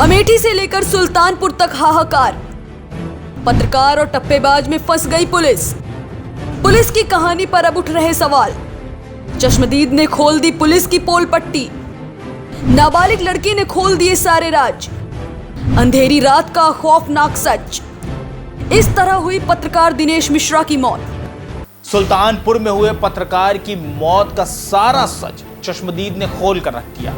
अमेठी से लेकर सुल्तानपुर तक हाहाकार। पत्रकार और टप्पेबाज में फंस गई पुलिस। पुलिस की कहानी पर अब उठ रहे सवाल। चश्मदीद ने खोल दी पुलिस की पोल पट्टी। नाबालिग लड़की ने खोल दिए सारे राज। अंधेरी रात का खौफनाक सच। इस तरह हुई पत्रकार दिनेश मिश्रा की मौत। सुल्तानपुर में हुए पत्रकार की मौत का सारा सच चश्मदीद ने खोल कर रख दिया।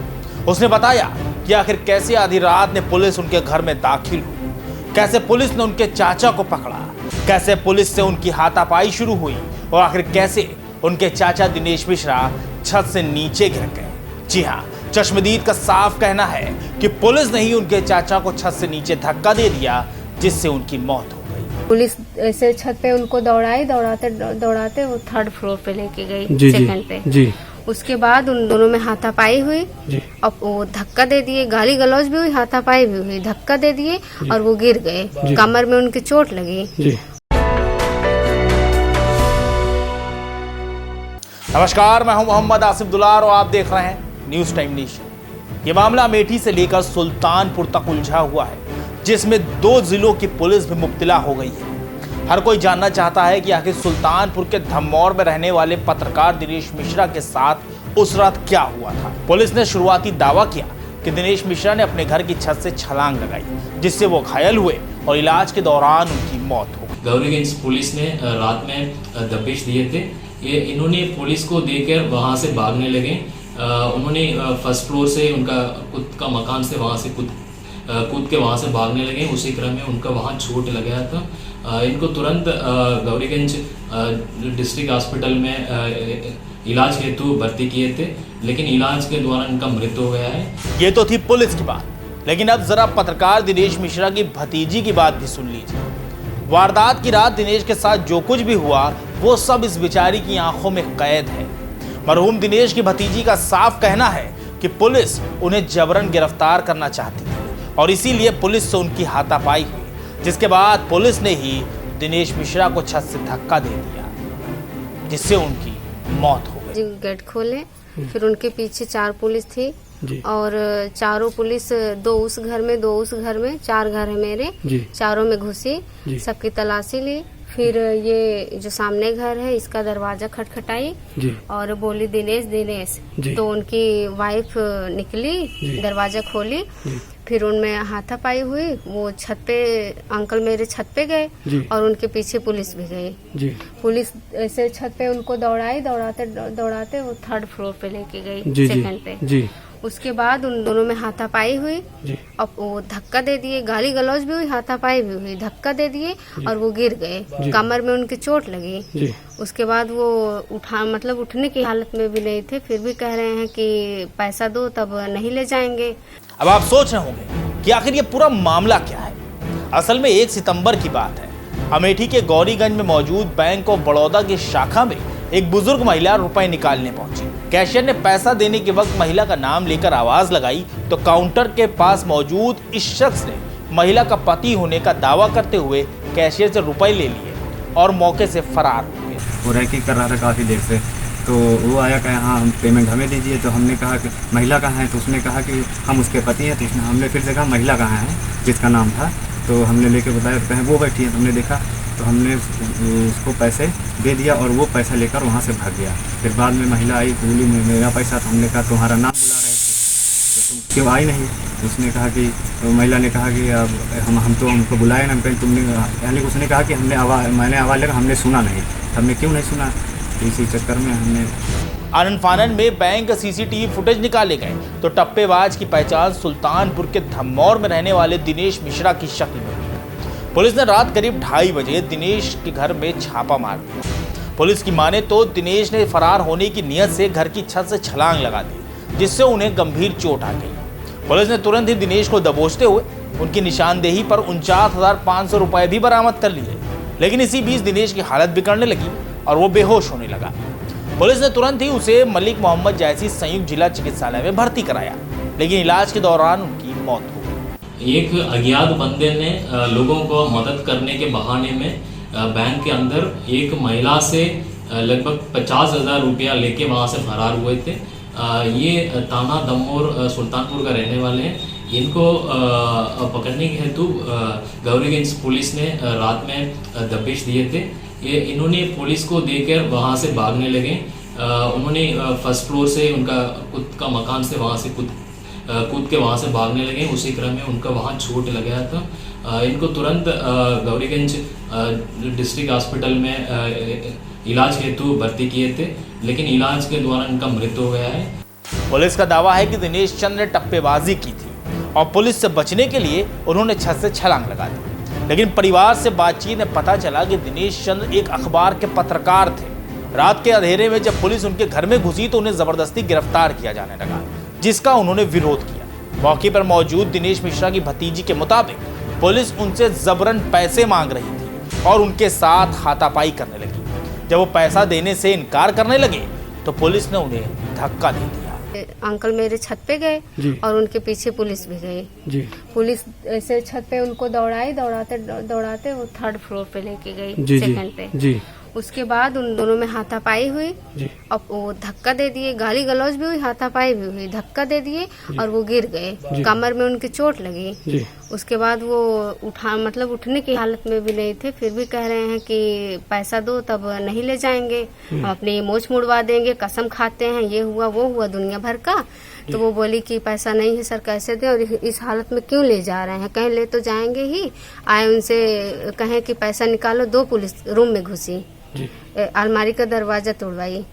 उसने बताया कि आखिर कैसे आधी रात ने पुलिस उनके घर में दाखिल हुई, कैसे पुलिस ने उनके चाचा को पकड़ा, कैसे पुलिस से उनकी हाथापाई शुरू हुई और आखिर कैसे उनके चाचा दिनेश मिश्रा छत से नीचे गिर गए। जी हाँ, चश्मदीद का साफ कहना है कि पुलिस ने ही उनके चाचा को छत से नीचे धक्का दे दिया, जिससे उनकी मौत हो गई। पुलिस ऐसे छत पे उनको दौड़ाते दौड़ाते वो 3rd फ्लोर पे लेके गई, सेकंड पे जी। उसके बाद उन दोनों में हाथापाई हुई। अब वो धक्का दे दिए, गाली गलौज भी हुई, हाथापाई भी हुई, धक्का दे दिए और वो गिर गए। कमर में उनकी चोट लगी। नमस्कार, मैं हूं मोहम्मद आसिफ दुलार और आप देख रहे हैं न्यूज टाइम नेशन। ये मामला अमेठी से लेकर सुल्तानपुर तक उलझा हुआ है, जिसमें 2 जिलों की पुलिस भी मुब्तला हो गई है। हर कोई जानना चाहता है कि आखिर सुल्तानपुर के धम्मौर में रहने वाले पत्रकार दिनेश मिश्रा के साथ उस रात क्या हुआ था। पुलिस ने शुरुआती दावा किया कि दिनेश मिश्रा ने अपने घर की छत से छलांग लगाई, जिससे वो घायल हुए और इलाज के दौरान उनकी मौत हो गई। गौरीगंज पुलिस ने रात में दबिश दिए थे। इन्होंने पुलिस को देकर वहां से भागने लगे। उन्होंने 1st फ्लोर से उनका खुद का मकान से वहां से कूद के वहां से भागने लगे। उसी क्रम में उनका वहां चोट लग गया था। इनको तुरंत गौरीगंज डिस्ट्रिक्ट हॉस्पिटल में इलाज हेतु भर्ती किए थे, लेकिन इलाज के दौरान इनका मृत्यु हो गया है। ये तो थी पुलिस की बात, लेकिन अब जरा पत्रकार दिनेश मिश्रा की भतीजी की बात भी सुन लीजिए। वारदात की रात दिनेश के साथ जो कुछ भी हुआ वो सब इस बेचारी की आंखों में कैद है। मरहूम दिनेश की भतीजी का साफ कहना है कि पुलिस उन्हें जबरन गिरफ्तार करना चाहती थी और इसीलिए पुलिस से उनकी हाथापाई हुई, जिसके बाद पुलिस ने ही दिनेश मिश्रा को छत से धक्का दे दिया, जिससे उनकी मौत हो गई। गेट खोले, फिर उनके पीछे 4 पुलिस थी और चारों पुलिस 2 उस घर में 2 उस घर में, 4 घर है मेरे, चारों में घुसी, सबकी तलाशी ली। फिर ये जो सामने घर है इसका दरवाजा खटखटाई और बोली दिनेश दिनेश। तो उनकी वाइफ निकली, दरवाजा खोली, फिर उनमें हाथापाई हुई। वो छत पे, अंकल मेरे छत पे गए और उनके पीछे पुलिस भी गई। पुलिस ऐसे छत पे उनको दौड़ाते दौड़ाते वो 3rd फ्लोर पे लेके गई, सेकंड पे। उसके बाद उन दोनों में हाथापाई हुई। अब वो धक्का दे दिए, गाली गलौज भी हुई, हाथापाई भी हुई, धक्का दे दिए और वो गिर गए। कमर में उनकी चोट लगी। उसके बाद वो उठने की हालत में भी नहीं थे, फिर भी कह रहे हैं कि पैसा दो तब नहीं ले जाएंगे। अब आप सोच रहे होंगे कि आखिर ये पूरा मामला क्या है। असल में 1 सितंबर की बात है। अमेठी के गौरीगंज में मौजूद बैंक ऑफ बड़ौदा की शाखा में एक बुजुर्ग महिला रुपए निकालने पहुंची। कैशियर ने पैसा देने के वक्त महिला का नाम लेकर आवाज लगाई तो काउंटर के पास मौजूद इस शख्स ने महिला का पति होने का दावा करते हुए कैशियर से रुपए ले लिए और मौके से फरार हो गए। वो रैकिंग कर रहा था काफ़ी देर से, तो वो आया, कहा हाँ पेमेंट हमें दीजिए। तो हमने कहा कि महिला कहाँ है, तो उसने कहा कि हम उसके पति हैं। तो हमने फिर से कहा महिला कहाँ है जिसका नाम था, तो हमने लेके बताया कहें वो बैठी है। तो हमने देखा, तो हमने उसको पैसे दे दिया और वो पैसा लेकर वहाँ से भाग गया। फिर बाद में महिला आई, बोली मेरा पैसा। तो हमने कहा तुम्हारा नाम बुला रहे थे तो तुम क्यों आई नहीं। उसने कहा कि, तो महिला ने कहा कि अब हम तो हमको बुलाए ना, कहीं तुमने, यानी उसने कहा कि मैंने आवाज़ लगा, हमने सुना नहीं। हमने क्यों नहीं सुना, इसी चक्कर में हमने आनन फानन में बैंक सीसीटीवी फुटेज निकाले गए तो टप्पेबाज की पहचान सुल्तानपुर के धम्मौर में रहने वाले दिनेश मिश्रा की शक्ल में हुई। पुलिस ने रात करीब 2:30 बजे दिनेश के घर में छापा मार दिया। पुलिस की माने तो दिनेश ने फरार होने की नीयत से घर की छत से छलांग लगा दी, जिससे उन्हें गंभीर चोट आ गई। पुलिस ने तुरंत ही दिनेश को दबोचते हुए उनकी निशानदेही पर 49,500 रुपए भी बरामद कर लिए, लेकिन इसी बीच दिनेश की हालत बिगड़ने लगी और वो बेहोश होने लगा। पुलिस ने तुरंत ही उसे मलिक मोहम्मद जैसी संयुक्त जिला चिकित्सालय में भर्ती कराया, लेकिन इलाज के दौरान उनकी मौत हो गई। एक अज्ञात बंदे ने लोगों को मदद करने के बहाने में बैंक के अंदर एक महिला से लगभग 50,000 रुपया लेके वहां से फरार हुए थे। ये थाना दमोर सुल्तानपुर का रहने वाले हैं। इनको पकड़ने के हेतु गौरीगंज पुलिस ने रात में दबिश दिए थे। इन्होंने पुलिस को देकर वहां से भागने लगे। उन्होंने फर्स्ट फ्लोर से उनका खुद का मकान से वहां से कूद के वहां से भागने लगे। उसी क्रम में उनका वहां चोट लग गया था। इनको तुरंत गौरीगंज डिस्ट्रिक्ट हॉस्पिटल में इलाज हेतु भर्ती किए थे, लेकिन इलाज के दौरान इनका मृत्यु हो गया है। पुलिस का दावा है कि दिनेश चंद्र ने टप्पेबाजी की थी और पुलिस से बचने के लिए उन्होंने छत से छलांग लगा दी। लेकिन परिवार से बातचीत में पता चला कि दिनेश चंद्र एक अखबार के पत्रकार थे। रात के अंधेरे में जब पुलिस उनके घर में घुसी तो उन्हें जबरदस्ती गिरफ्तार किया जाने लगा, जिसका उन्होंने विरोध किया। मौके पर मौजूद दिनेश मिश्रा की भतीजी के मुताबिक पुलिस उनसे जबरन पैसे मांग रही थी और उनके साथ हाथापाई करने लगी। जब वो पैसा देने से इनकार करने लगे तो पुलिस ने उन्हें धक्का दे दिया। अंकल मेरे छत पे गए और उनके पीछे पुलिस भी गई। पुलिस ऐसे छत पे उनको दौड़ाते वो 3rd फ्लोर पे लेके गई, सेकंड पे। उसके बाद उन दोनों में हाथापाई हुई और वो धक्का दे दिए, गाली गलौज भी हुई, हाथापाई भी हुई, धक्का दे दिए और वो गिर गए। कमर में उनकी चोट लगी। उसके बाद वो उठने की हालत में भी नहीं थे, फिर भी कह रहे हैं कि पैसा दो तब नहीं ले जाएंगे, हम अपनी मोछ मुड़वा देंगे, कसम खाते हैं, ये हुआ वो हुआ दुनिया भर का। तो वो बोली कि पैसा नहीं है सर, कैसे दे, और इस हालत में क्यों ले जा रहे हैं, कहीं ले तो जाएंगे ही। आए उनसे कहें कि पैसा निकालो, 2 पुलिस रूम में घुसी, अलमारी का दरवाजा तोड़वाई,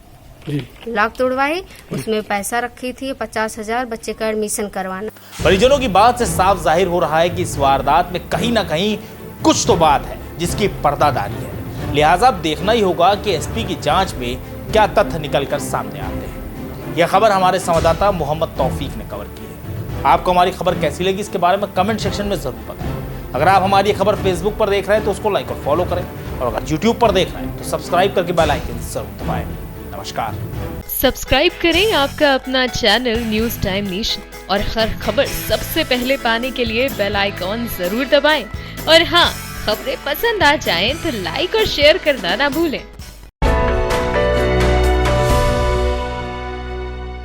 लॉक तोड़वाई, उसमें पैसा रखी थी 50,000 बच्चे का एडमिशन करवाना। परिजनों की बात से साफ जाहिर हो रहा है कि इस वारदात में कहीं ना कहीं कुछ तो बात है जिसकी पर्दादारी है। लिहाजा अब देखना ही होगा कि एसपी की जांच में क्या तथ्य निकलकर सामने आते हैं। यह खबर हमारे संवाददाता मोहम्मद तौफीक ने कवर की है। आपको हमारी खबर कैसी लगी इसके बारे में कमेंट सेक्शन में जरूर बताएं। अगर आप हमारी खबर फेसबुक पर देख रहे हैं तो उसको लाइक और फॉलो करें, और अगर यूट्यूब पर देख रहे हैं तो सब्सक्राइब करके बेल आइकन जरूर दबाएं। नमस्कार। सब्सक्राइब करें आपका अपना चैनल न्यूज टाइम नेशन, और हर खबर सबसे पहले पाने के लिए बेल आइकॉन जरूर दबाएं। और हाँ, खबरें पसंद आ जाएं तो लाइक और शेयर करना ना भूलें।